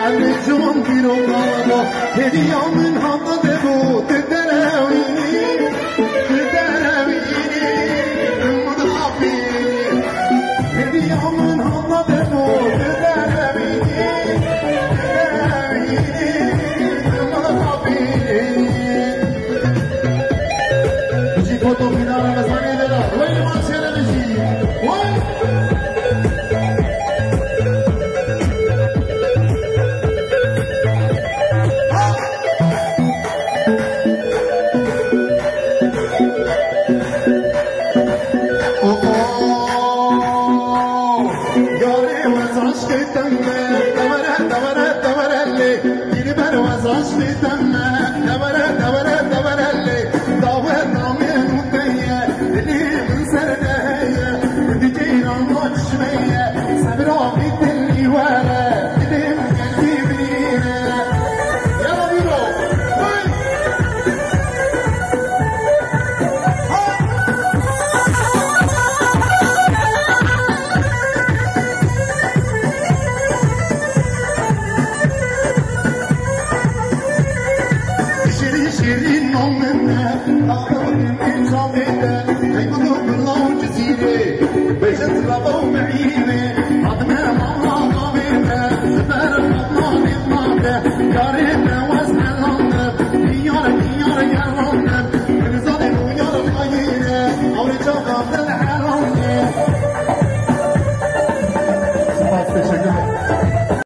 الرجوم بيروقابو هدية من هضة دبو تدراويني المضحفين هدية من هضة دبو تدراويني المضحفين بجي فوتو في دارة مزاني دارة وين ما تشير بجي وين شيرين نومنا أخذ من صامتنا